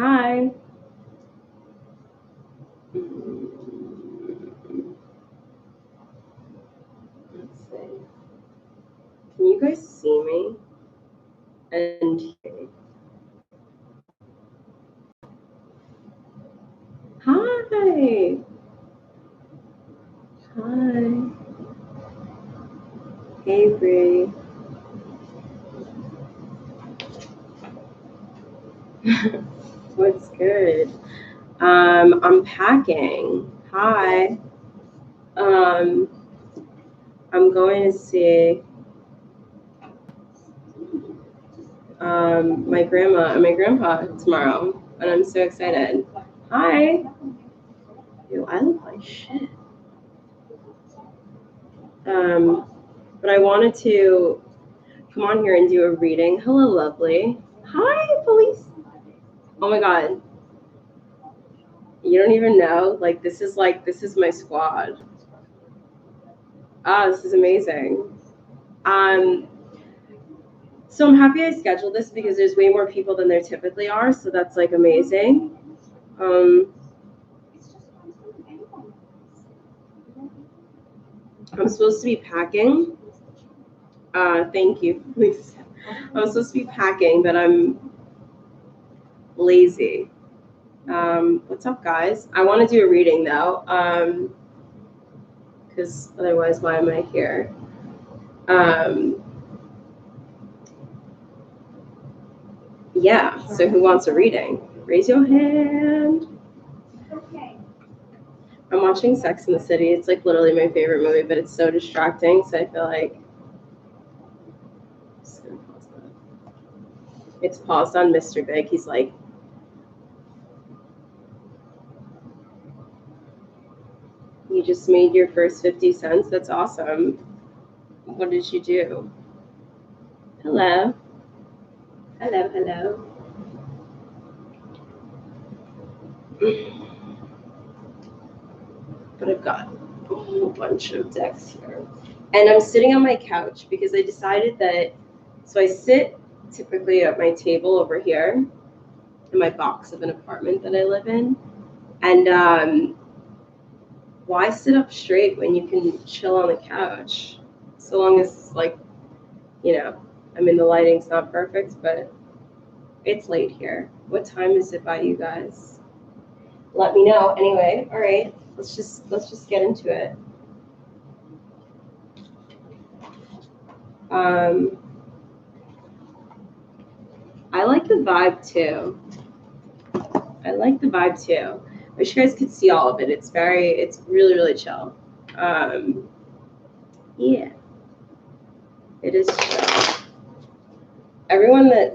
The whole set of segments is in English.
Hi. Let's see. Can you guys see me and hear me? Hi. Hi. Hey, Bree. What's good? I'm packing. Hi. Um, I'm going to see my grandma and my grandpa tomorrow, and I'm so excited. Hi. Ew, I look like shit. But I wanted to come on here and do a reading. Hello, lovely. Hi, Felice. Oh my god. You don't even know. This is my squad. Ah, this is amazing. So I'm happy I scheduled this because there's way more people than there typically are, so that's like amazing. I'm supposed to be packing. Thank you, please. I'm supposed to be packing, but I'm lazy. What's up, guys? I want to do a reading though, because otherwise, why am I here? Yeah. So who wants a reading? Raise your hand. Okay. I'm watching Sex and the City. It's like literally my favorite movie, but it's so distracting. So I feel like I'm just gonna pause that. It's paused on Mr. Big. He's like, you just made your first 50 cents. That's awesome. What did you do? Hello. Hello, hello. But I've got a whole bunch of decks here. And I'm sitting on my couch because I decided that, so I sit typically at my table over here in my box of an apartment that I live in. And why sit up straight when you can chill on the couch? So long as, I mean, the lighting's not perfect, but it's late here. What time is it by you guys? Let me know. Anyway, all right, let's just get into it. I like the vibe too. I wish you guys could see all of it. It's really, really chill. Yeah, it is chill. Everyone that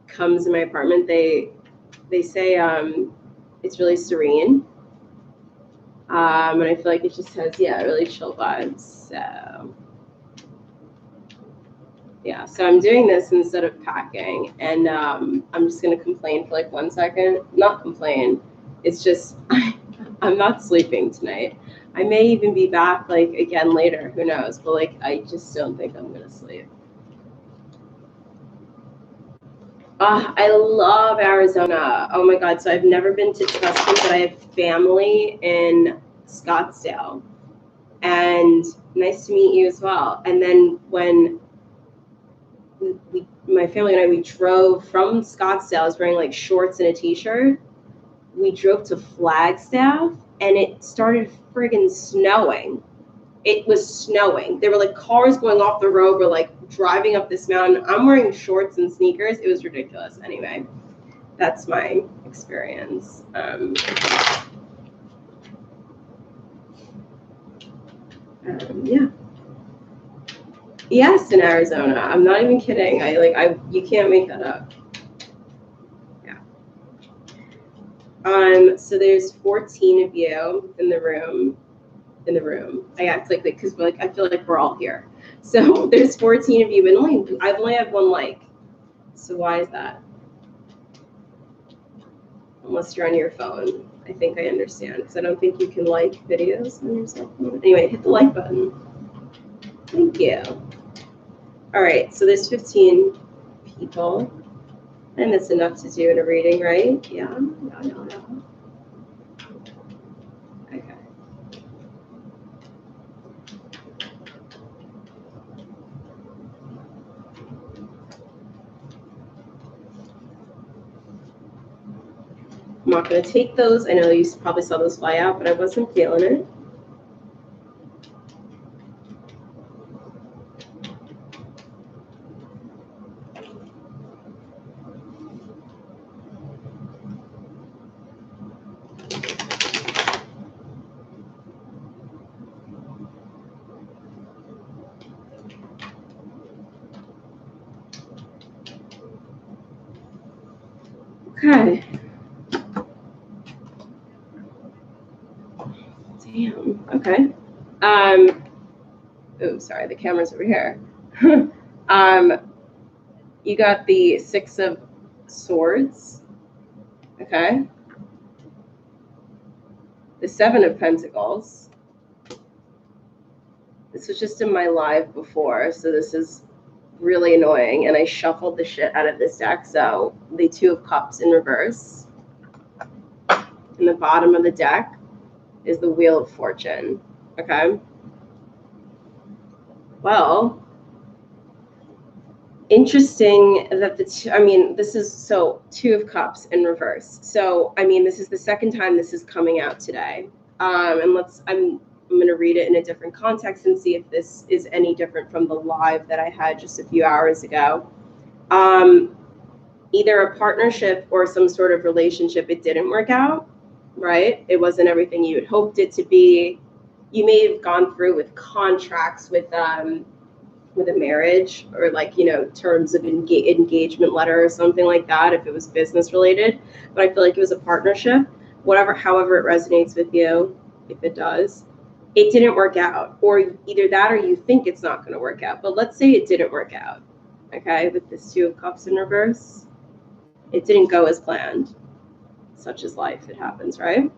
comes in my apartment, they say it's really serene. And I feel like it just has really chill vibes. So yeah, so I'm doing this instead of packing, and I'm just gonna complain for 1 second. Not complain. It's just I'm not sleeping tonight. I may even be back again later. Who knows? But I just don't think I'm gonna sleep. I love Arizona. Oh my god! So I've never been to Tustin, but I have family in Scottsdale, and nice to meet you as well. And then when my family and I, we drove from Scottsdale. I was wearing shorts and a t-shirt. We drove to Flagstaff, and it started friggin' snowing. It was snowing. There were cars going off the road. We're driving up this mountain. I'm wearing shorts and sneakers. It was ridiculous. Anyway, that's my experience. Yeah. Yes, in Arizona. I'm not even kidding. You can't make that up. Yeah. So there's 14 of you in the room. I act because I feel like we're all here. So there's 14 of you, and I only have one like. So why is that? Unless you're on your phone, I think I understand, because I don't think you can like videos on your cell phone. Anyway, hit the like button. Thank you. All right, so there's 15 people. And that's enough to do in a reading, right? Yeah. Okay. I'm not going to take those. I know you probably saw those fly out, but I wasn't feeling it. Okay. Damn. Okay. Oh, sorry, the camera's over here. You got the Six of Swords. Okay. The Seven of Pentacles. This was just in my live before, so this is really annoying. And I shuffled the shit out of this deck. So the Two of Cups in reverse. In the bottom of the deck is the Wheel of Fortune. Okay. Well, interesting that this is so Two of Cups in reverse. So, this is the second time this is coming out today. And I'm going to read it in a different context and see if this is any different from the live that I had just a few hours ago. Either a partnership or some sort of relationship, it didn't work out, right? It wasn't everything you had hoped it to be. You may have gone through with contracts with a marriage or terms of engagement letter or something like that if it was business related. But I feel like it was a partnership, however it resonates with you, if it does. It didn't work out, or either that or you think it's not going to work out. But let's say it didn't work out, okay, with this Two of Cups in reverse. It didn't go as planned. Such is life. It happens, right?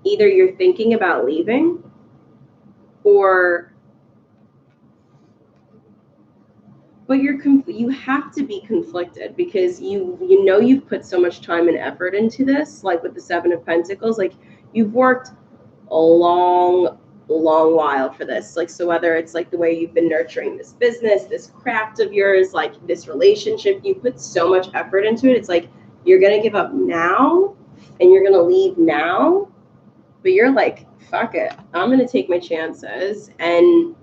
Either you're thinking about leaving but you have to be conflicted because you've put so much time and effort into this, like with the Seven of Pentacles, like you've worked a long while for this. Like, so whether it's like the way you've been nurturing this business, this craft of yours, like this relationship, you put so much effort into it. It's like you're gonna give up now and you're gonna leave now, but you're like, fuck it, I'm gonna take my chances. And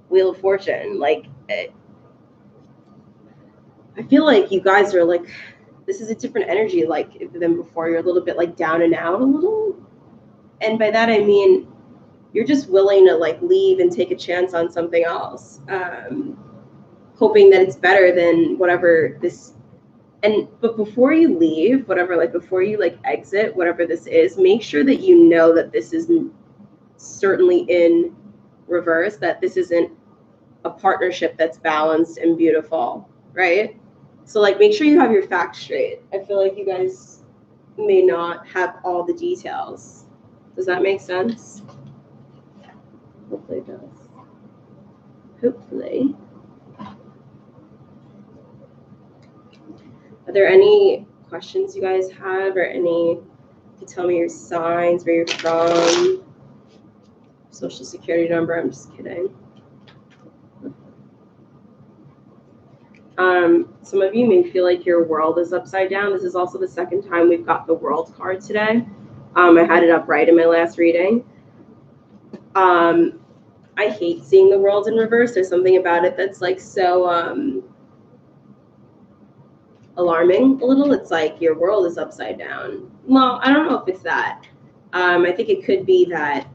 Wheel of Fortune, like, I feel like you guys are like, this is a different energy like than before. You're a little bit like down and out a little. And by that, I mean, you're just willing to like leave and take a chance on something else, hoping that it's better than whatever this. But before you leave, before you like exit, whatever this is, make sure that you know that this is certainly in reverse, that this isn't a partnership that's balanced and beautiful, right? So like, make sure you have your facts straight. I feel like you guys may not have all the details. Does that make sense? Hopefully it does. Hopefully. Are there any questions you guys have, or you can tell me your signs, where you're from, social security number? I'm just kidding. Some of you may feel like your world is upside down. This is also the second time we've got the World card today. I had it upright in my last reading. I hate seeing the World in reverse. There's something about it that's like so alarming a little. It's like your world is upside down. Well, I don't know if it's that. I think it could be that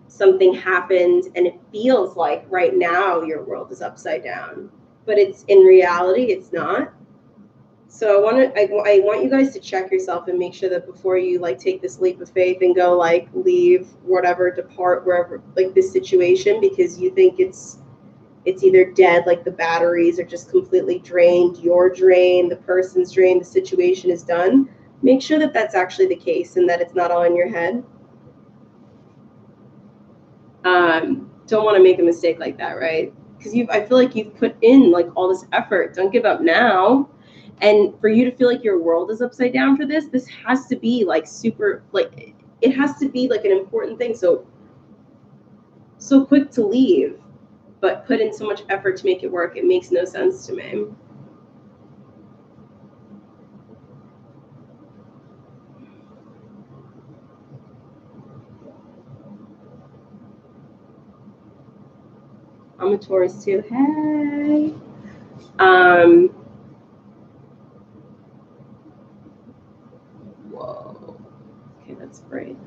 something happened and it feels like right now your world is upside down, but it's in reality it's not. So I want you guys to check yourself and make sure that before you like take this leap of faith and go like leave whatever, depart wherever, like this situation, because you think it's either dead, like the batteries are just completely drained, you're drained, the person's drained, the situation is done. Make sure that that's actually the case and that it's not all in your head. Don't want to make a mistake like that, right? because I feel like you've put in like all this effort. Don't give up now. And for you to feel like your world is upside down for this has to be like super, like it has to be like an important thing. So quick to leave, but put in so much effort to make it work. It makes no sense to me. I'm a Taurus too. Hey. Whoa. Okay, that's great.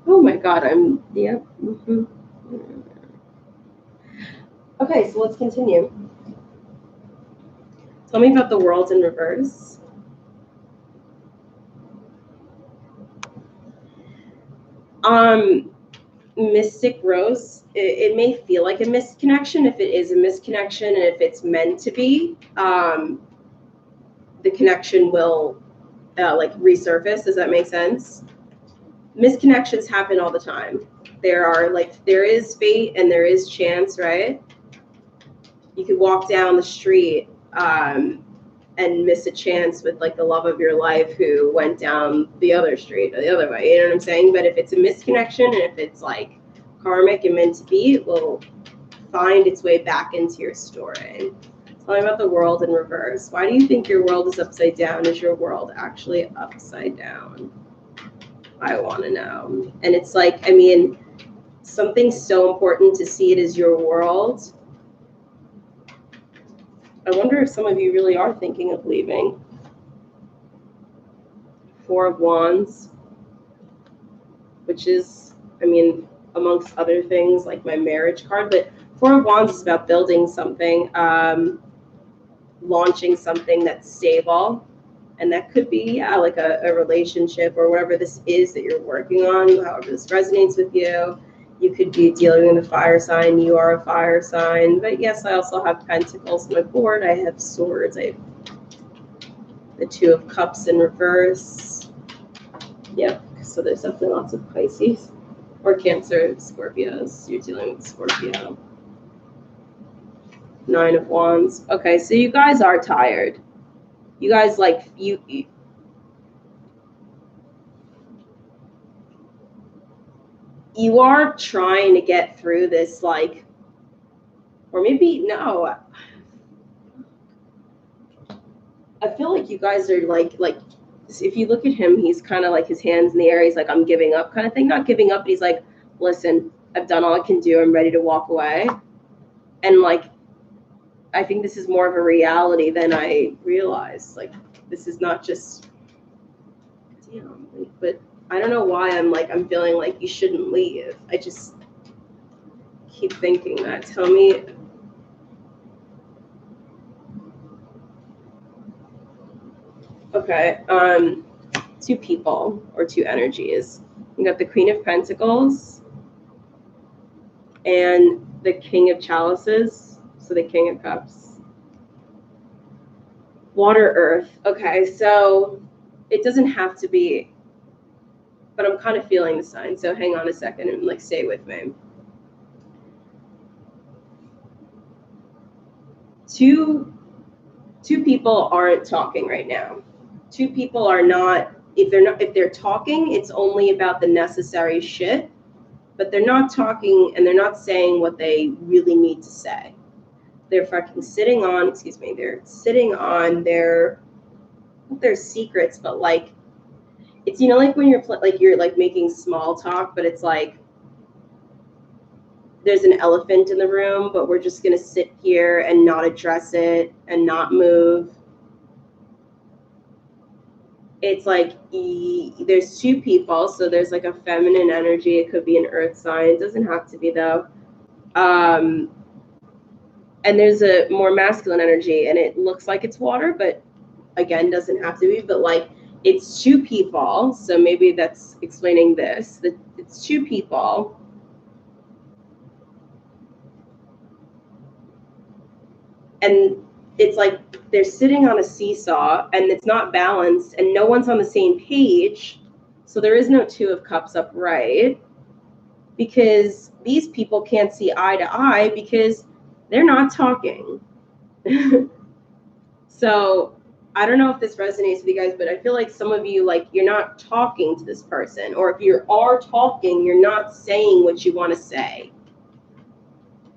Oh my God, yep. Mm-hmm. Okay, so let's continue. Tell me about the world in reverse. Mystic Rose, it may feel like a misconnection. If it is a misconnection and if it's meant to be, the connection will like resurface. Does that make sense? Misconnections happen all the time. There is fate and there is chance, right? You could walk down the street and miss a chance with like the love of your life who went down the other street or the other way. You know what I'm saying? But if it's a misconnection and if it's like karmic and meant to be, it will find its way back into your story. Tell me about the world in reverse. Why do you think your world is upside down? Is your world actually upside down? I want to know. And it's like, I mean, something so important to see it as your world. I wonder if some of you really are thinking of leaving. Four of Wands, which is, I mean, amongst other things, like my marriage card, but Four of Wands is about building something, launching something that's stable. And that could be, yeah, like a relationship or whatever this is that you're working on, however this resonates with you. You could be dealing with a fire sign. You are a fire sign. But yes, I also have Pentacles on my board. I have Swords. I have the Two of Cups in reverse. Yep. So there's definitely lots of Pisces or Cancer, Scorpios. You're dealing with Scorpio. Nine of Wands. Okay, so you guys are tired. You guys like you are trying to get through this, like, or maybe no. I feel like you guys are like if you look at him, he's kind of like his hands in the air. He's like, I'm giving up kind of thing. Not giving up, but he's like, listen, I've done all I can do. I'm ready to walk away. And like, I think this is more of a reality than I realized. Like, this is not just, damn, but I don't know why I'm feeling like you shouldn't leave. I just keep thinking that. Tell me. Okay, two people or two energies. You got the Queen of Pentacles and the King of Chalices, so the King of Cups. Water, Earth. Okay, so it doesn't have to be, but I'm kind of feeling the sign, so hang on a second and like stay with me. Two people aren't talking right now. Two people are not, if they're talking, it's only about the necessary shit, but they're not talking and they're not saying what they really need to say. They're fucking sitting on, they're sitting on their secrets, but like, it's, you know, like when you're making small talk, but it's like, there's an elephant in the room, but we're just going to sit here and not address it and not move. It's like there's two people, so there's like a feminine energy. It could be an earth sign. It doesn't have to be though. And there's a more masculine energy, and it looks like it's water, but again, doesn't have to be. But like, it's two people, so maybe that's explaining this. That it's two people. And it's like they're sitting on a seesaw and it's not balanced and no one's on the same page. So there is no Two of Cups upright because these people can't see eye to eye because They're not talking. So I don't know if this resonates with you guys, but I feel like some of you, like, you're not talking to this person, or if you are talking, you're not saying what you want to say.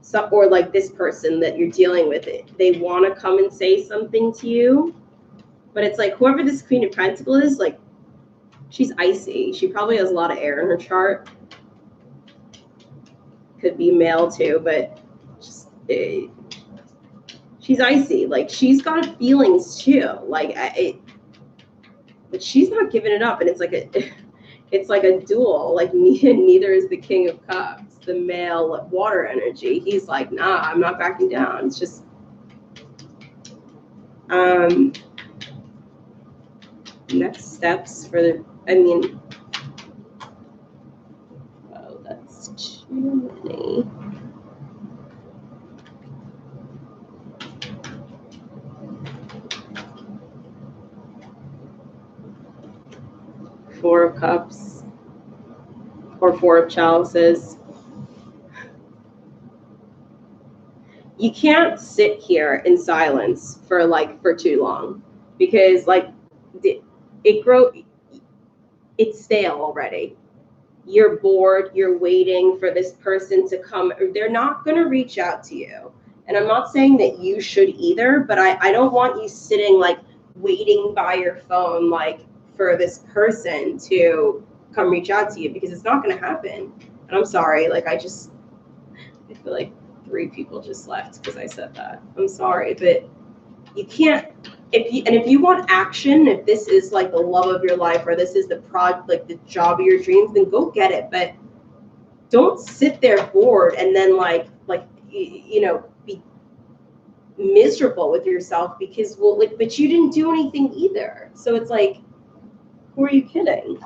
So, or like this person that you're dealing with, they want to come and say something to you, but it's like whoever this Queen of Pentacles is, like, she's icy. She probably has a lot of air in her chart. Could be male too, but just, she's icy. Like, she's got feelings too. Like, but she's not giving it up. And it's like a duel. Like, neither is the King of Cups, the male water energy. He's like, nah, I'm not backing down. It's just, next steps for the, oh, that's too many. Four of Cups or Four of Chalices. You can't sit here in silence for too long, because it's stale already. You're bored, you're waiting for this person to come. They're not going to reach out to you. And I'm not saying that you should either, but I don't want you sitting like waiting by your phone like for this person to come reach out to you, because it's not going to happen. And I'm sorry, like I feel like 3 people just left because I said that. I'm sorry, but you can't. If you want action, if this is like the love of your life, or this is the the job of your dreams, then go get it. But don't sit there bored and then be miserable with yourself because but you didn't do anything either. So it's like, who are you kidding?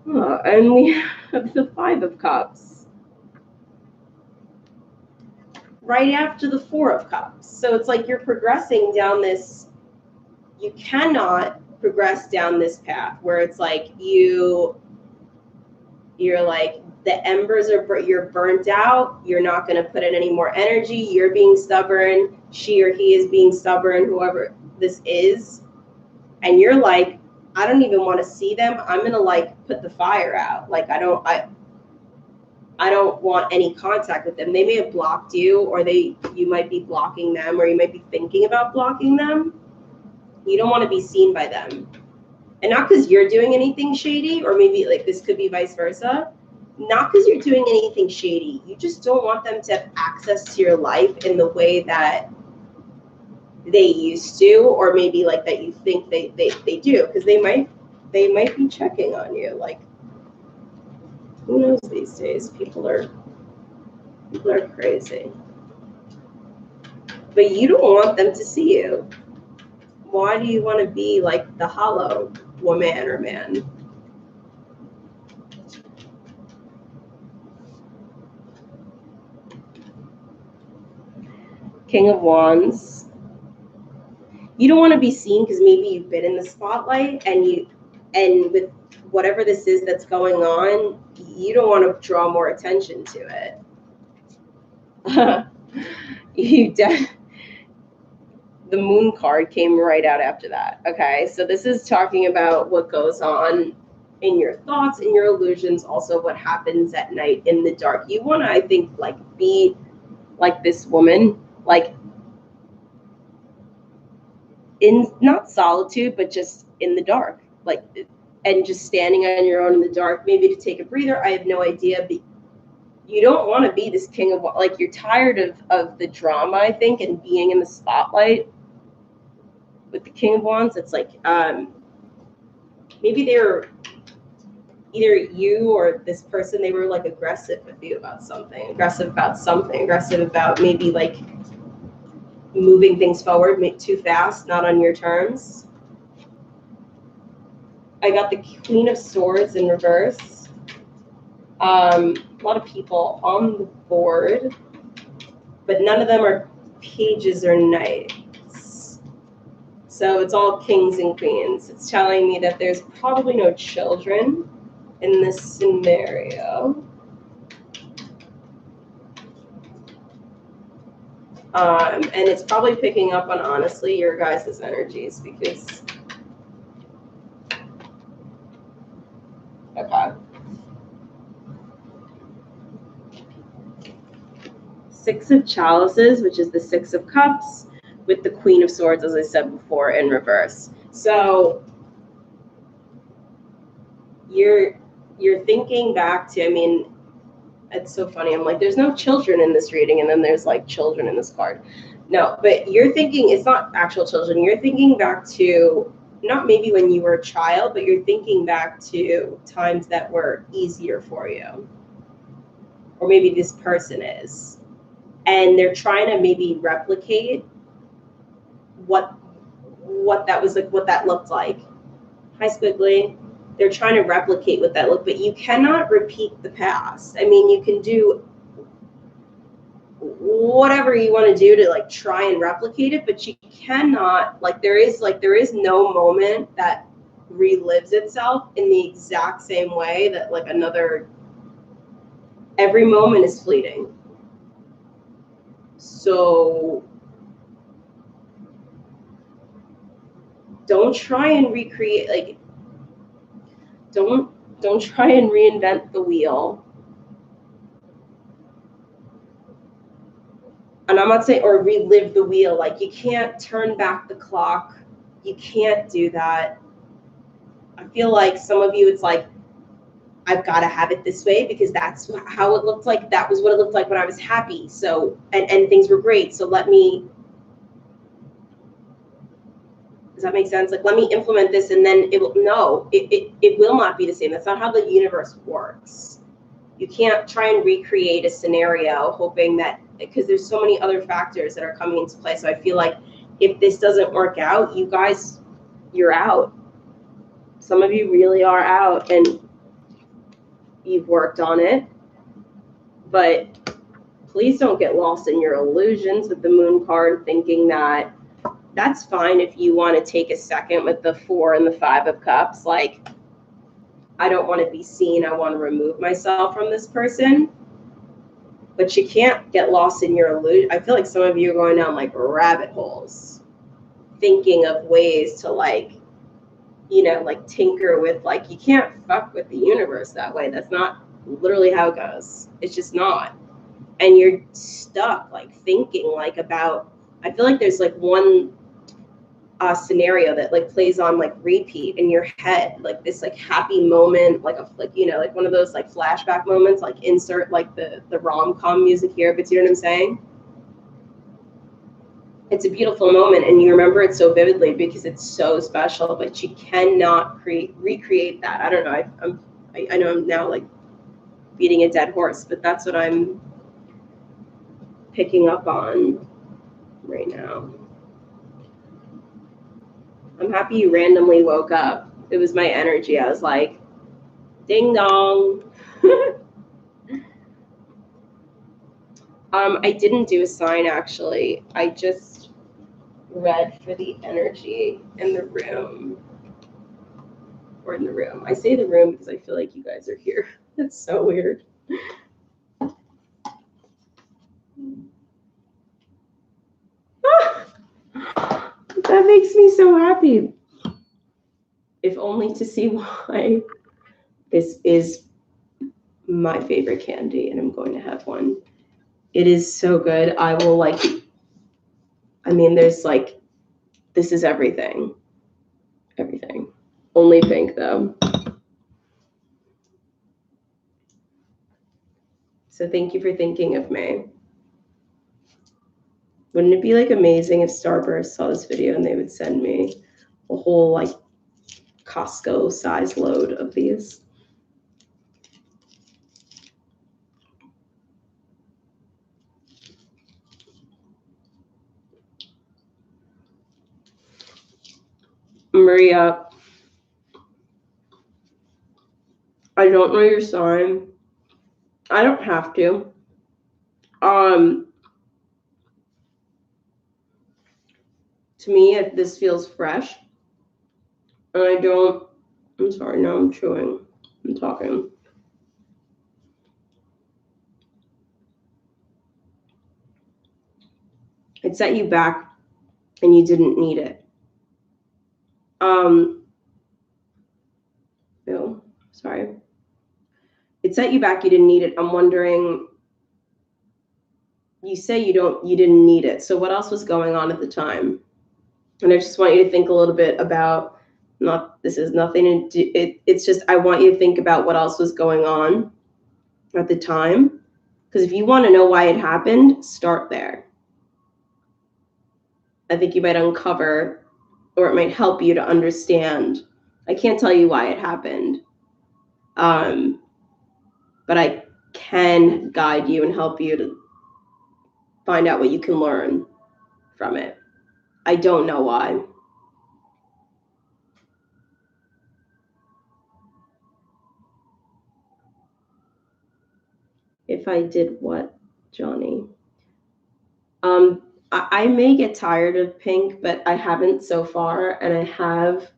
Oh, and we have the 5 of Cups right after the 4 of Cups. So it's like you're progressing down this. You cannot progress down this path where it's like you're like the embers are, you're burnt out. You're not going to put in any more energy. You're being stubborn. She or he is being stubborn, whoever this is. And you're like, I don't even want to see them. I'm going to like put the fire out. Like, I don't want any contact with them. They may have blocked you, or you might be blocking them, or you might be thinking about blocking them. You don't want to be seen by them. And not because you're doing anything shady, or maybe like this could be vice versa. Not because you're doing anything shady. You just don't want them to have access to your life in the way that they used to, or maybe like that you think they do, because they might be checking on you. Like, who knows these days? People are crazy. But you don't want them to see you. Why do you want to be like the hollow woman or man? King of Wands. You don't want to be seen because maybe you've been in the spotlight, and with whatever this is that's going on, you don't want to draw more attention to it. The Moon card came right out after that. Okay, so this is talking about what goes on in your thoughts, in your illusions, also what happens at night in the dark. You want to, I think, like be like this woman, like in not solitude, but just in the dark, like, and just standing on your own in the dark, maybe to take a breather. I have no idea, but you don't want to be this king of, like, you're tired of the drama, I think, and being in the spotlight. With the King of Wands, it's like maybe they're either you or this person, they were like aggressive with you about something, aggressive about maybe like moving things forward too fast, not on your terms. I got the Queen of Swords in reverse. A lot of people on the board, but none of them are pages or knights. So it's all kings and queens. It's telling me that there's probably no children in this scenario. And it's probably picking up on, honestly, your guys' energies because, okay. Six of Chalices, which is the Six of Cups, with the Queen of Swords, as I said before, in reverse. So you're thinking back to, I mean, it's so funny. I'm like, there's no children in this reading, and then there's like children in this card. No, but you're thinking, it's not actual children. You're thinking back to, not maybe when you were a child, but you're thinking back to times that were easier for you. Or maybe this person is. And they're trying to maybe replicate what that was like, what that looked like. Hi, Squiggly. They're trying to replicate what that looked, but you cannot repeat the past. I mean, you can do whatever you want to do to like try and replicate it, but you cannot, like there is no moment that relives itself in the exact same way that like another, every moment is fleeting. So don't try and recreate, like don't try and reinvent the wheel. And I'm not saying, or relive the wheel, like you can't turn back the clock. You can't do that. I feel like some of you, it's like, I've got to have it this way because that's how it looked like. That was what it looked like when I was happy. So, and things were great. So let me, does that make sense? Like, let me implement this and then it will, no, it will not be the same. That's not how the universe works. You can't try and recreate a scenario hoping that, because there's so many other factors that are coming into play. So I feel like if this doesn't work out, you guys, you're out. Some of you really are out and you've worked on it. But please don't get lost in your illusions with the Moon card, thinking that that's fine if you want to take a second with the 4 and the 5 of Cups. Like, I don't want to be seen. I want to remove myself from this person. But you can't get lost in your illusion. I feel like some of you are going down like rabbit holes, thinking of ways to like, you know, like tinker with, like, you can't fuck with the universe that way. That's not literally how it goes. It's just not. And you're stuck like thinking like about, I feel like there's like one scenario that like plays on like repeat in your head, like this like happy moment, like a, like, you know, like one of those like flashback moments, like insert like the rom-com music here, but you know what I'm saying? It's a beautiful moment and you remember it so vividly because it's so special, but you cannot recreate that. I don't know. I know I'm now like beating a dead horse, but that's what I'm picking up on right now. I'm happy you randomly woke up. It was my energy. I was like, ding dong. I didn't do a sign actually. I just read for the energy in the room. Or in the room. I say the room because I feel like you guys are here. That's so weird. That makes me so happy. If only to see why this is my favorite candy and I'm going to have one. It is so good. I will like, I mean, there's like, this is everything. Everything. Only pink though. So thank you for thinking of me. Wouldn't it be like amazing if Starburst saw this video and they would send me a whole like Costco size load of these? Maria, I don't know your sign. I don't have to. To me, this feels fresh. And I don't, I'm sorry, now I'm chewing. I'm talking. It set you back and you didn't need it. No, sorry. It set you back, you didn't need it. I'm wondering, you say you didn't need it. So what else was going on at the time? And I just want you to think a little bit about, this is nothing to do, it's just, I want you to think about what else was going on at the time. Because if you want to know why it happened, start there. I think you might uncover, or it might help you to understand. I can't tell you why it happened, but I can guide you and help you to find out what you can learn from it. I don't know why. If I did what, Johnny? I may get tired of pink, but I haven't so far, and I have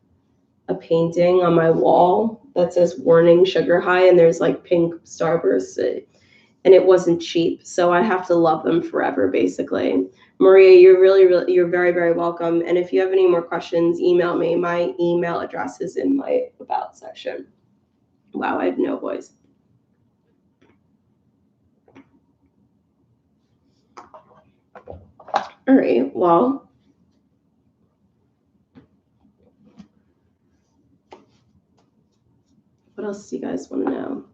a painting on my wall that says warning sugar high, and there's like pink starbursts, and it wasn't cheap, so I have to love them forever, basically. Maria, you're very, very welcome. And if you have any more questions, email me. My email address is in my about section. Wow, I have no voice. All right, well, what else do you guys want to know?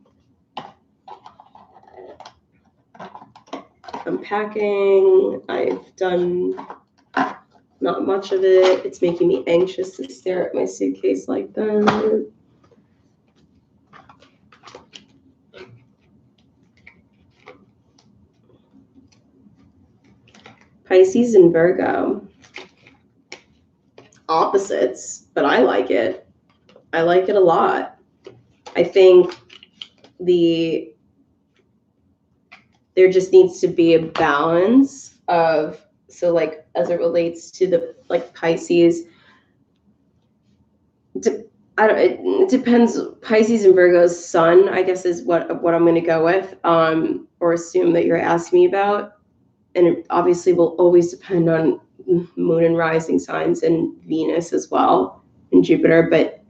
Unpacking, I've done not much of it. It's making me anxious to stare at my suitcase like that. Pisces and Virgo. Opposites, but I like it. I like it a lot. I think there just needs to be a balance of, so like as it relates to the like Pisces, it depends. Pisces and Virgo's sun, I guess, is what I'm going to go with, or assume that you're asking me about. And it obviously will always depend on moon and rising signs and Venus as well, and Jupiter. But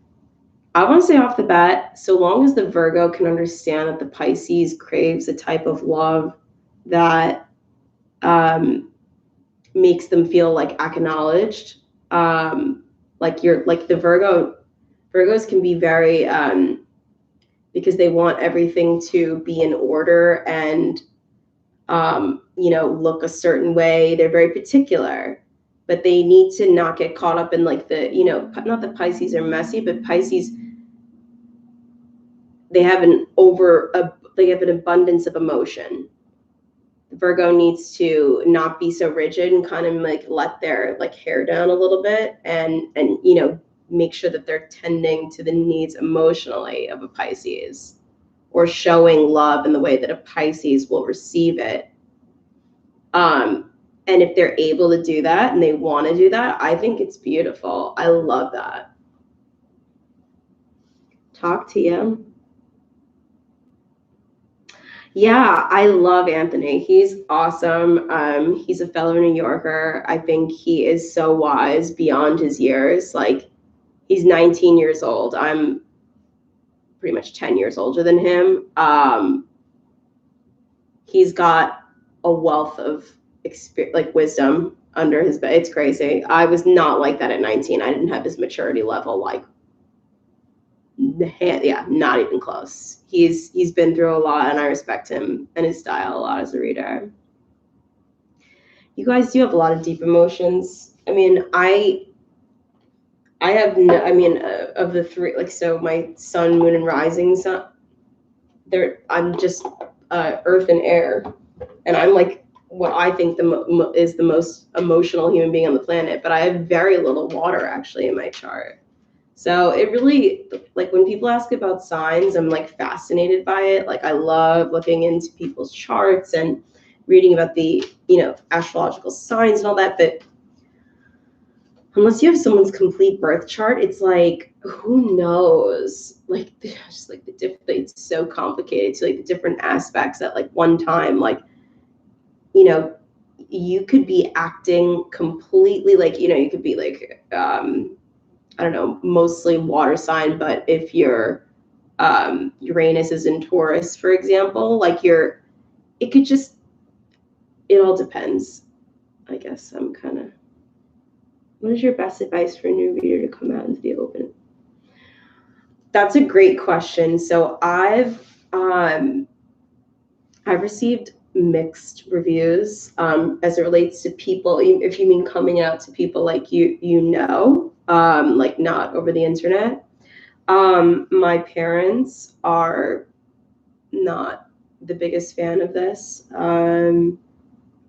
I want to say off the bat, so long as the Virgo can understand that the Pisces craves a type of love that makes them feel like acknowledged, like the Virgos can be very, because they want everything to be in order and look a certain way. They're very particular, but they need to not get caught up in like not that Pisces are messy, but Pisces, they have an abundance of emotion. Virgo needs to not be so rigid and kind of like let their like hair down a little bit and make sure that they're tending to the needs emotionally of a Pisces, or showing love in the way that a Pisces will receive it. And if they're able to do that and they want to do that, I think it's beautiful. I love that. Talk to you. Yeah, I love Anthony. He's awesome. He's a fellow New Yorker. I think he is so wise beyond his years. Like, he's 19 years old. I'm pretty much 10 years older than him. He's got a wealth of experience, like wisdom under his bed. It's crazy. I was not like that at 19. I didn't have his maturity level, like, not even close. He's been through a lot, and I respect him and his style a lot as a reader. You guys do have a lot of deep emotions. I mean, I have of the three, like, so my sun, moon, and rising sun, I'm just earth and air, and I'm like what I think is the most emotional human being on the planet, but I have very little water actually in my chart. So it really, like, when people ask about signs, I'm like fascinated by it. Like, I love looking into people's charts and reading about the, astrological signs and all that. But unless you have someone's complete birth chart, it's like, who knows? Like, just like it's so complicated to like the different aspects at like one time. Like, you could be acting completely like, you could be like, I don't know, mostly water sign, but if your Uranus is in Taurus, for example, like it could just, it all depends. I guess I'm kind of, what is your best advice for a new reader to come out into the open? That's a great question. So I've received mixed reviews as it relates to people. If you mean coming out to people like like not over the internet. My parents are not the biggest fan of this.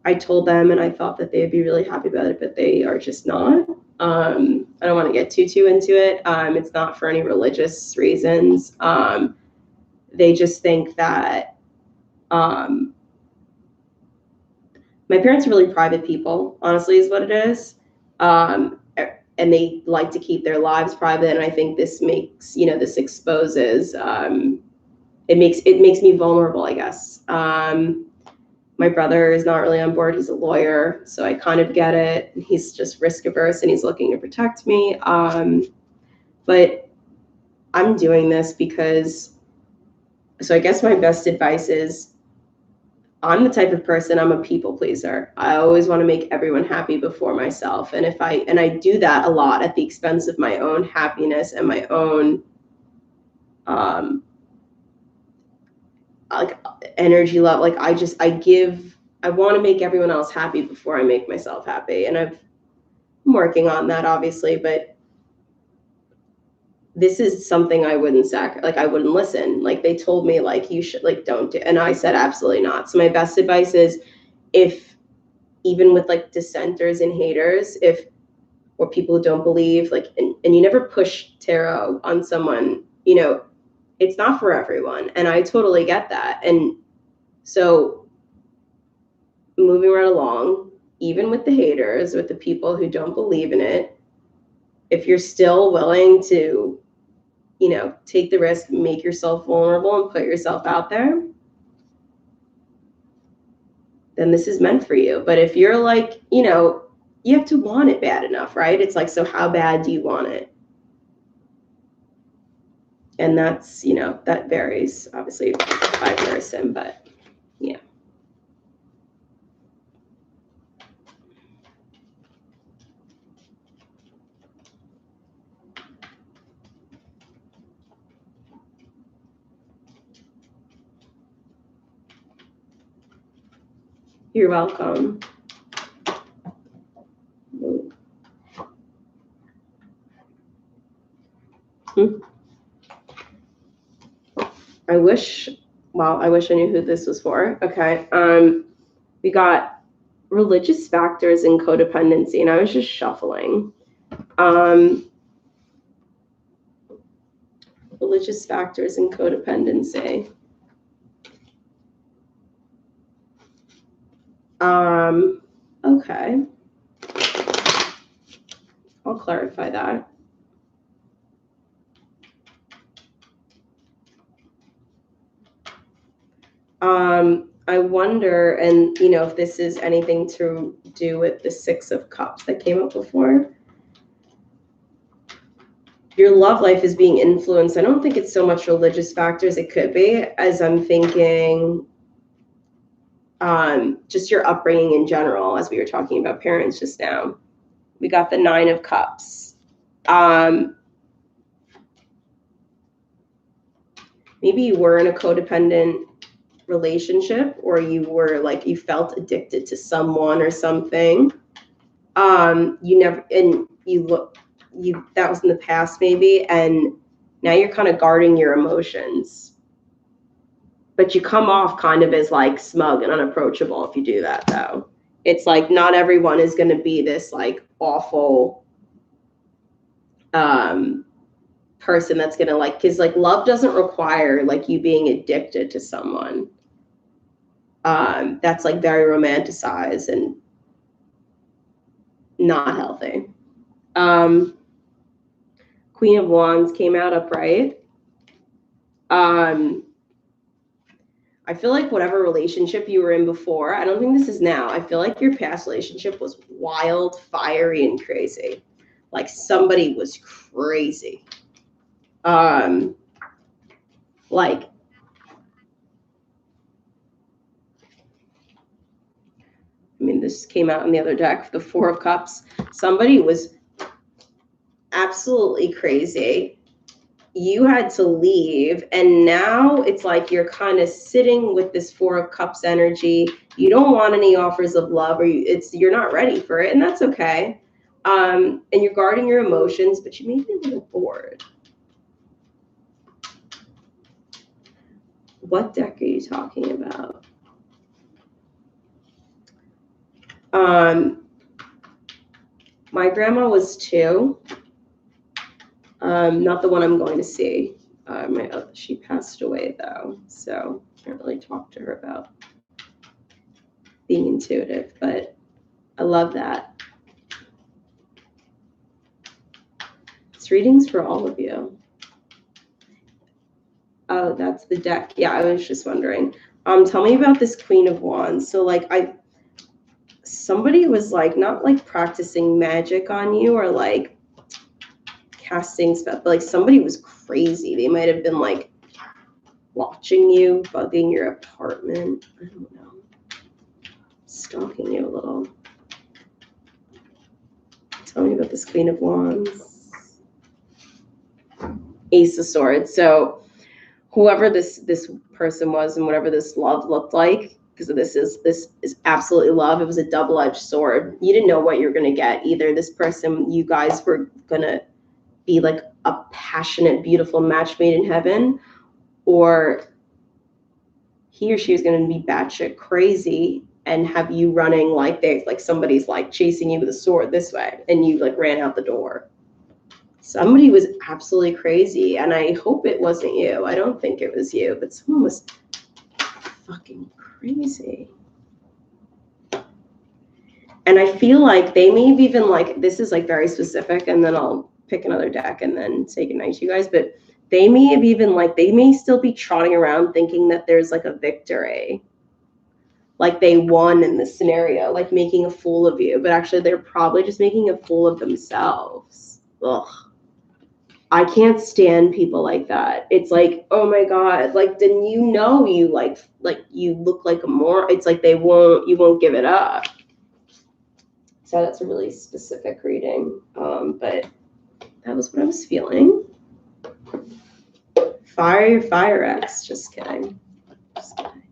I told them, and I thought that they'd be really happy about it, but they are just not. I don't want to get too into it. It's not for any religious reasons. They just think that my parents are really private people, honestly, is what it is. And they like to keep their lives private. And I think this makes, this exposes, it makes me vulnerable, I guess. My brother is not really on board. He's a lawyer, so I kind of get it. He's just risk averse and he's looking to protect me. But I'm doing this because, so I guess my best advice is, I'm the type of person, I'm a people pleaser. I always want to make everyone happy before myself. And I do that a lot at the expense of my own happiness and my own like energy level. Like I want to make everyone else happy before I make myself happy. And I'm working on that, obviously, but this is something I wouldn't like I wouldn't listen. Like they told me like you should like don't do, and I said absolutely not. So my best advice is, if even with like dissenters and haters, or people who don't believe, like, and you never push tarot on someone, it's not for everyone. And I totally get that. And so moving right along, even with the haters, with the people who don't believe in it, if you're still willing to, take the risk, make yourself vulnerable and put yourself out there, then this is meant for you. But if you're like, you have to want it bad enough, right? It's like, so how bad do you want it? And that's, that varies obviously by person, but yeah. You're welcome. I wish I knew who this was for. Okay. We got religious factors and codependency, and I was just shuffling. Religious factors and codependency. Okay. I'll clarify that. I wonder, and if this is anything to do with the Six of Cups that came up before. Your love life is being influenced. I don't think it's so much religious factors. It could be, as I'm thinking, just your upbringing in general, as we were talking about parents just now. We got the Nine of Cups. Maybe you were in a codependent relationship, or you were like, you felt addicted to someone or something. That was in the past maybe, and now you're kind of guarding your emotions, but you come off kind of as like smug and unapproachable if you do that, though. It's like, not everyone is going to be this like awful person that's going to like, because like love doesn't require like you being addicted to someone. That's like very romanticized and not healthy. Queen of Wands came out upright. I feel like whatever relationship you were in before, I don't think this is now. I feel like your past relationship was wild, fiery, and crazy. Like somebody was crazy. Like, I mean, this came out in the other deck, the Four of Cups. Somebody was absolutely crazy. You had to leave, and now it's like you're kind of sitting with this Four of Cups energy. You don't want any offers of love, or you're not ready for it, and that's okay. And you're guarding your emotions, but you may be a little bored. What deck are you talking about? My grandma was 2. Not the one I'm going to see. She passed away though, so I can't really talk to her about being intuitive, but I love that. This reading's for all of you. Oh, that's the deck. Yeah, I was just wondering. Tell me about this Queen of Wands. So like somebody was like not like practicing magic on you or like casting stuff, but like somebody was crazy. They might have been like watching you, bugging your apartment. I don't know. Stalking you a little. Tell me about this Queen of Wands. Ace of Swords. So whoever this person was and whatever this love looked like, because this is absolutely love. It was a double-edged sword. You didn't know what you were going to get. Either this person, you guys were going to be like a passionate, beautiful match made in heaven, or he or she was going to be batshit crazy and have you running like somebody's like chasing you with a sword this way, and you like ran out the door. Somebody was absolutely crazy, and I hope it wasn't you. I don't think it was you, but someone was fucking crazy. And I feel like they may have even like, this is like very specific, and then I'll pick another deck and then say goodnight to you guys, but they may have even like, they may still be trotting around thinking that there's like a victory. Like they won in this scenario, like making a fool of you, but actually they're probably just making a fool of themselves. Ugh. I can't stand people like that. It's like, oh my God, like, didn't you know you like you look like a moron? It's like you won't give it up. So that's a really specific reading. But that was what I was feeling. Fire X, just kidding. Just kidding.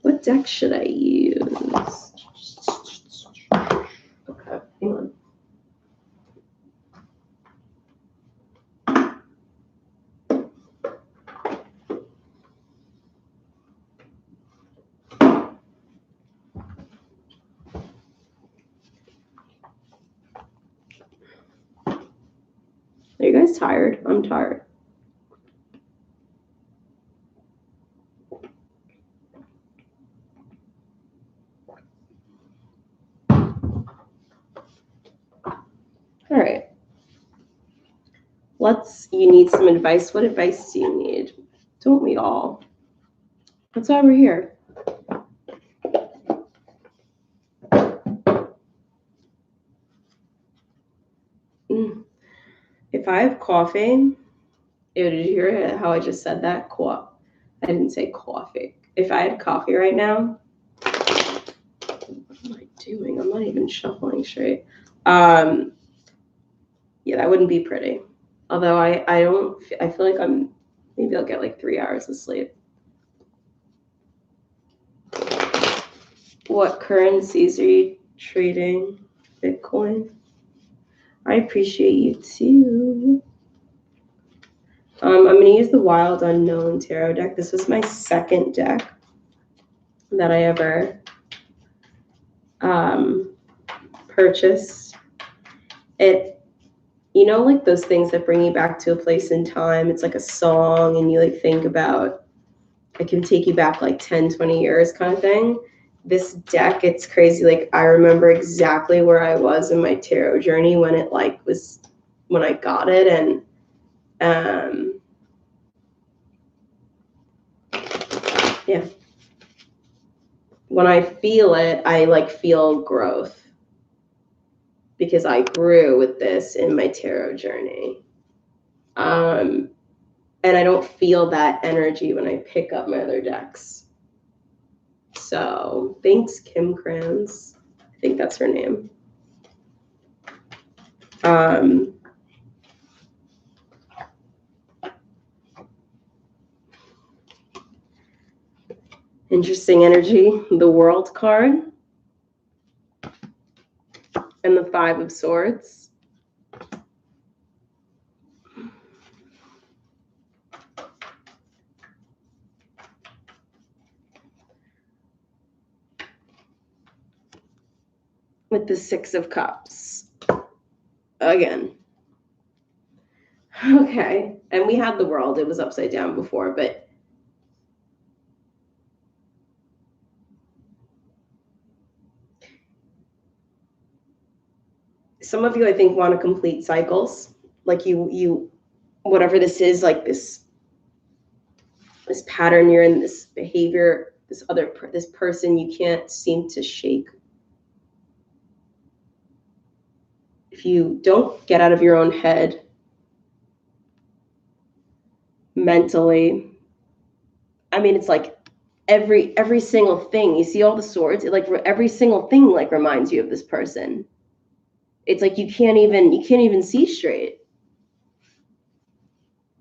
What deck should I use? Okay, hang on. Are you guys tired? I'm tired. All right. You need some advice. What advice do you need? Don't we all? That's why we're here. If I have coffee, did you hear how I just said that? I didn't say coffee. If I had coffee right now, what am I doing? I'm not even shuffling straight. Yeah, that wouldn't be pretty. Although I feel like maybe I'll get like 3 hours of sleep. What currencies are you trading? Bitcoin? I appreciate you too. I'm going to use the Wild Unknown Tarot deck. This was my second deck that I ever purchased. You know, like those things that bring you back to a place in time. It's like a song, and you like think about, it can take you back like 10, 20 years kind of thing. This deck, it's crazy. Like I remember exactly where I was in my tarot journey when it like was, when I got it. And Yeah. When I feel it, I like feel growth because I grew with this in my tarot journey. And I don't feel that energy when I pick up my other decks. So thanks, Kim Kranz. I think that's her name. Interesting energy. The World card and the Five of Swords. With the Six of Cups. Again. Okay. And we had the World. It was upside down before, but some of you, I think, want to complete cycles. Like you, whatever this is, like this pattern you're in, this behavior, this person you can't seem to shake. If you don't get out of your own head mentally, I mean, it's like every single thing. You see all the swords, like every single thing like reminds you of this person. It's like you can't even see straight.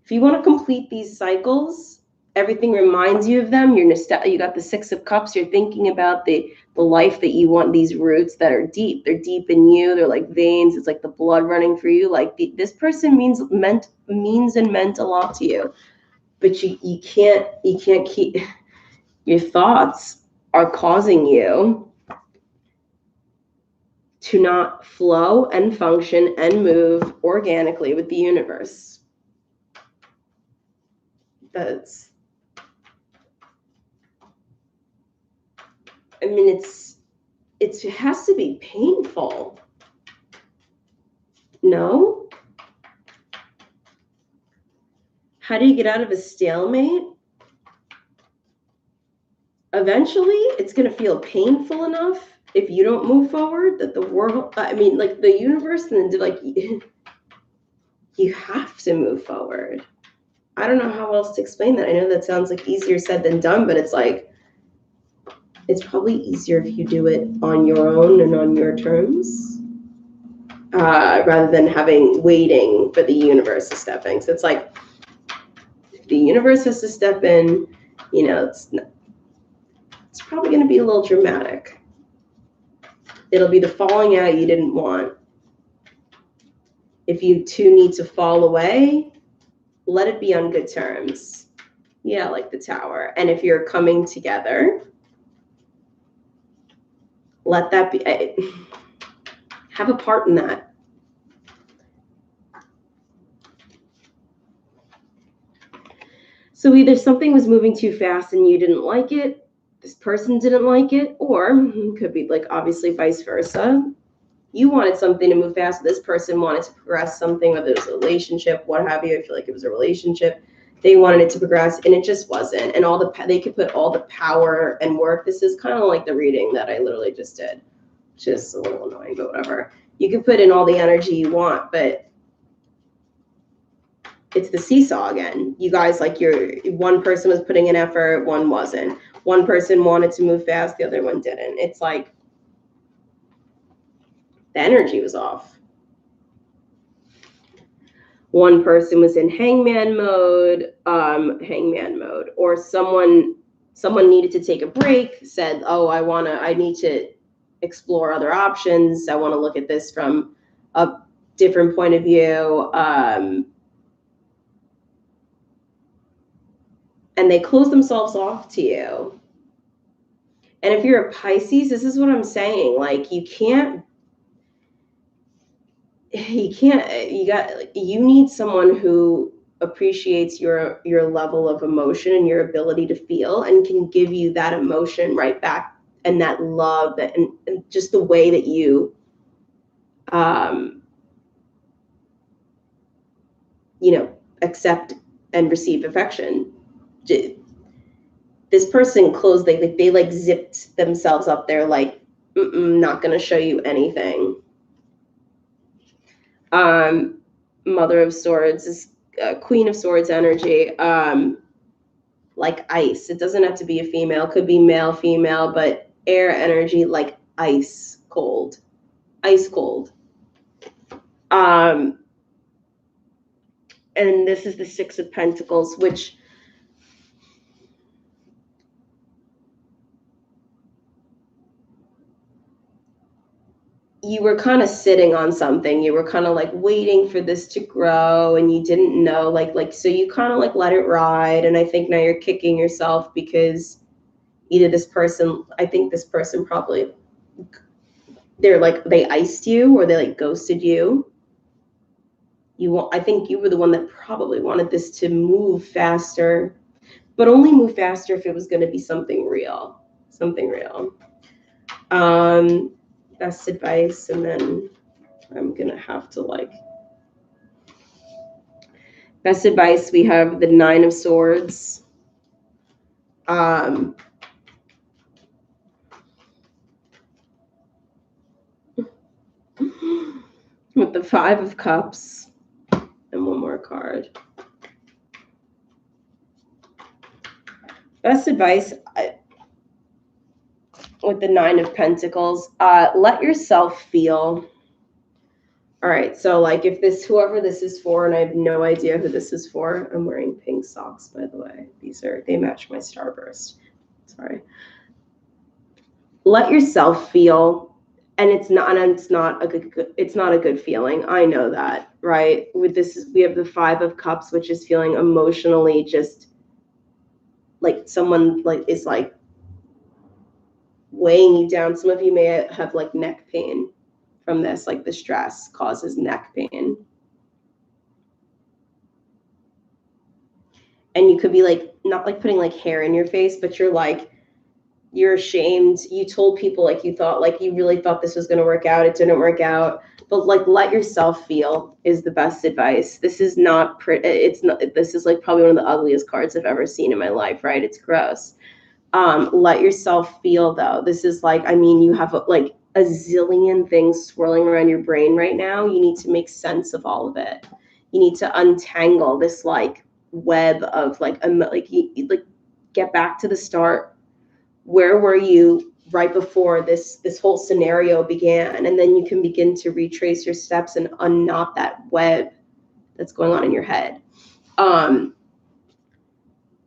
If you want to complete these cycles, everything reminds you of them. You got the Six of Cups. You're thinking about the life that you want, these roots that are deep. They're deep in you. They're like veins. It's like the blood running through you. Like this person means and meant a lot to you. But you can't keep, your thoughts are causing you to not flow and function and move organically with the universe. It has to be painful. No? How do you get out of a stalemate? Eventually, it's going to feel painful enough if you don't move forward that the world, like the universe, and like you have to move forward. I don't know how else to explain that. I know that sounds like easier said than done, but it's like, it's probably easier if you do it on your own and on your terms, rather than waiting for the universe to step in. So it's like, if the universe has to step in, it's probably going to be a little dramatic. It'll be the falling out you didn't want. If you two need to fall away, let it be on good terms. Yeah, like the Tower. And if you're coming together, let that be. Have a part in that. So either something was moving too fast and you didn't like it, this person didn't like it, or it could be like obviously vice versa. You wanted something to move fast. This person wanted to progress something, whether it was a relationship, what have you. I feel like it was a relationship. They wanted it to progress, and it just wasn't. And they could put all the power and work. This is kind of like the reading that I literally just did. Just a little annoying, but whatever. You can put in all the energy you want, but it's the seesaw again. You guys, like, one person was putting in effort, one wasn't. One person wanted to move fast, the other one didn't. It's like the energy was off. One person was in hangman mode, or someone needed to take a break, said, oh, I need to explore other options. I want to look at this from a different point of view. And they close themselves off to you. And if you're a Pisces, this is what I'm saying. Like, you need someone who appreciates your level of emotion and your ability to feel and can give you that emotion right back, and that love, and just the way that you accept and receive affection. This person closed, they like zipped themselves up there, like, not going to show you anything. Mother of Swords is Queen of Swords energy, like ice. It doesn't have to be a female, could be male, female, but air energy, like ice cold. Ice cold. And this is the Six of Pentacles, which you were kind of sitting on something. You were kind of like waiting for this to grow, and you didn't know, like so you kind of like let it ride. And I think now you're kicking yourself because either this person, I think this person probably, they iced you or they like ghosted you. I think you were the one that probably wanted this to move faster, but only move faster if it was going to be something real. Best advice, and then I'm gonna have to best advice. We have the Nine of Swords, with the Five of Cups, and one more card. Best advice with the Nine of Pentacles, let yourself feel. All right, so like if whoever this is for, and I have no idea who this is for. I'm wearing pink socks, by the way. They match my Starburst. Sorry. Let yourself feel, and it's not a good feeling. I know that, right? With this, we have the Five of Cups, which is feeling emotionally just like someone is weighing you down. Some of you may have like neck pain from this, like the stress causes neck pain. And you could be like, not like putting like hair in your face, but you're ashamed. You told people like you thought, like you really thought this was going to work out. It didn't work out. But like, let yourself feel is the best advice. This is not pretty. This is like probably one of the ugliest cards I've ever seen in my life, right? It's gross. Let yourself feel though. This is like, I mean, you have like a zillion things swirling around your brain right now. You need to make sense of all of it. You need to untangle this like web of get back to the start. Where were you right before this whole scenario began? And then you can begin to retrace your steps and unknot that web that's going on in your head.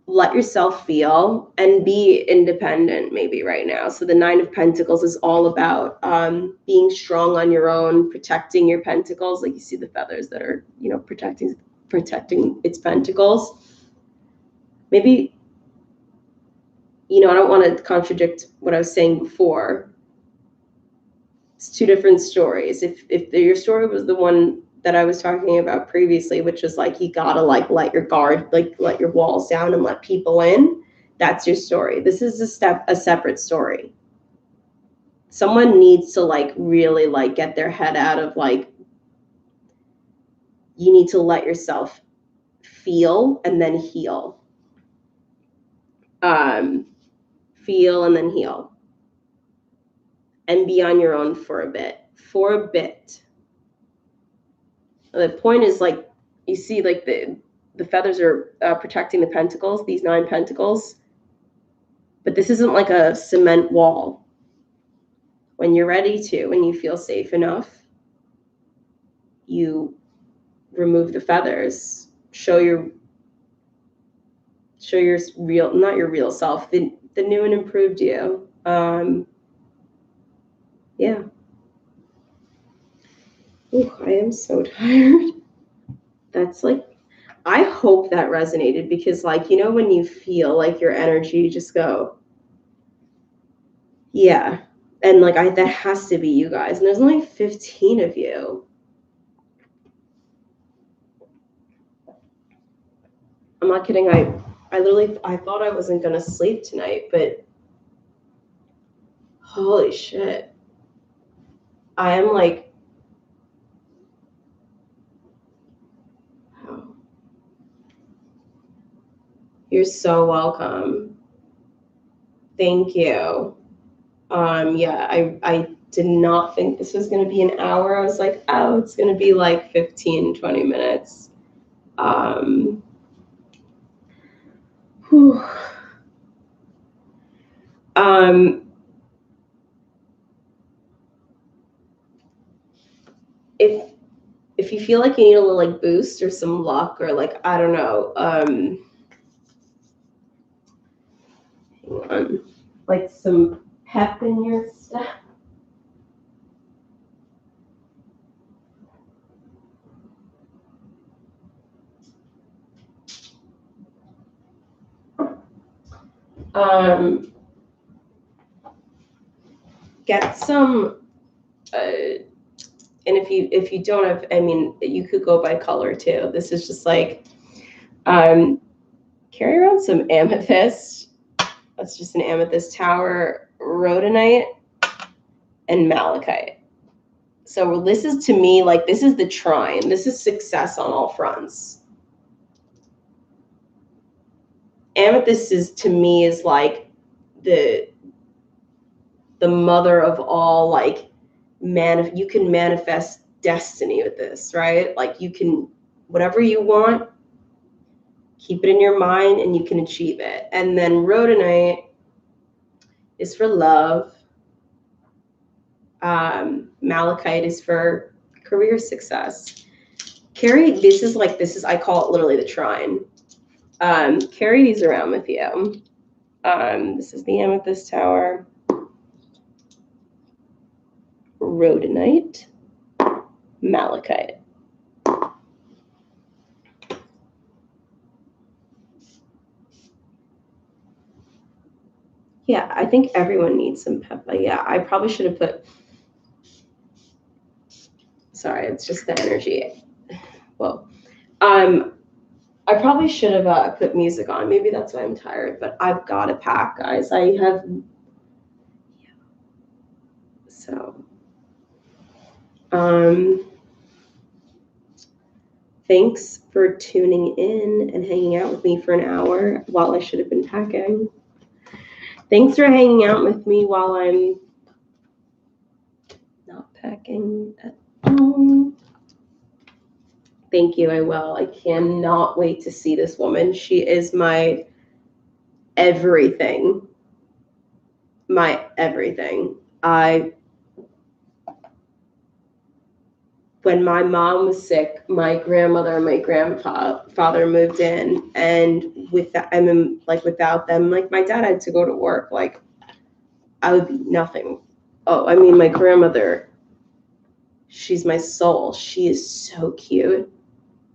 Let yourself feel and be independent maybe right now. So the Nine of Pentacles is all about being strong on your own, protecting your pentacles. Like you see the feathers that are, protecting its pentacles. Maybe, I don't want to contradict what I was saying before. It's two different stories. If your story was the one that I was talking about previously, which is like you gotta like let your guard, like let your walls down and let people in, that's your story. This is a separate story. Someone needs to like really like get their head out of like, you need to let yourself feel and then heal. Feel and then heal. And be on your own for a bit. The point is like, you see like the feathers are protecting the pentacles, these 9 pentacles, but this isn't like a cement wall. When you're ready to, when you feel safe enough, you remove the feathers, show your real, not your real self, the new and improved you. Yeah. Ooh, I am so tired. That's like, I hope that resonated because like, when you feel like your energy just go, yeah. And like, that has to be you guys. And there's only 15 of you. I'm not kidding. I thought I wasn't going to sleep tonight, but holy shit. I am like, wow. You're so welcome. Thank you. Yeah, I did not think this was going to be an hour. I was like, oh, it's going to be like 15, 20 minutes. Whew. If you feel like you need a little like boost or some luck or like, I don't know, hang on, like some pep in your step. Get some, and if you don't have, I mean, you could go by color too. This is just like, carry around some amethyst. That's just an amethyst tower, rhodonite, and malachite. So this is, to me, like, this is the trine. This is success on all fronts. Amethyst is, to me, is like the mother of all, like, you can manifest destiny with this, right? Like, you can, whatever you want, keep it in your mind and you can achieve it. And then rhodonite is for love. Malachite is for career success. Carry, this is, I call it literally the trine. Carry these around with you. This is the amethyst tower. Rhodonite, malachite. Yeah, I think everyone needs some peppa. Yeah, I probably should have put, sorry, it's just the energy. Well, I probably should have put music on. Maybe that's why I'm tired, but I've got to pack, guys. I have, yeah. So, thanks for tuning in and hanging out with me for an hour while I should have been packing. Thanks for hanging out with me while I'm not packing at all. Thank you, I will. I cannot wait to see this woman. She is my everything. My everything. When my mom was sick, my grandmother and my grandfather moved in, and without them, like, my dad had to go to work. Like, I would be nothing. Oh, I mean, my grandmother, she's my soul. She is so cute.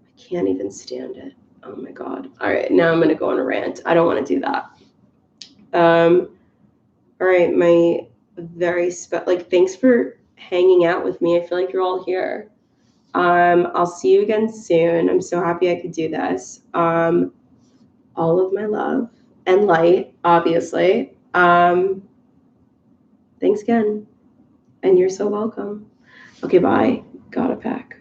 I can't even stand it. Oh my God. All right, now I'm gonna go on a rant. I don't want to do that. All right, my thanks for hanging out with me. I feel like you're all here. I'll see you again soon. I'm so happy I could do this. All of my love and light, obviously. Thanks again. And you're so welcome. Okay, bye. Gotta pack.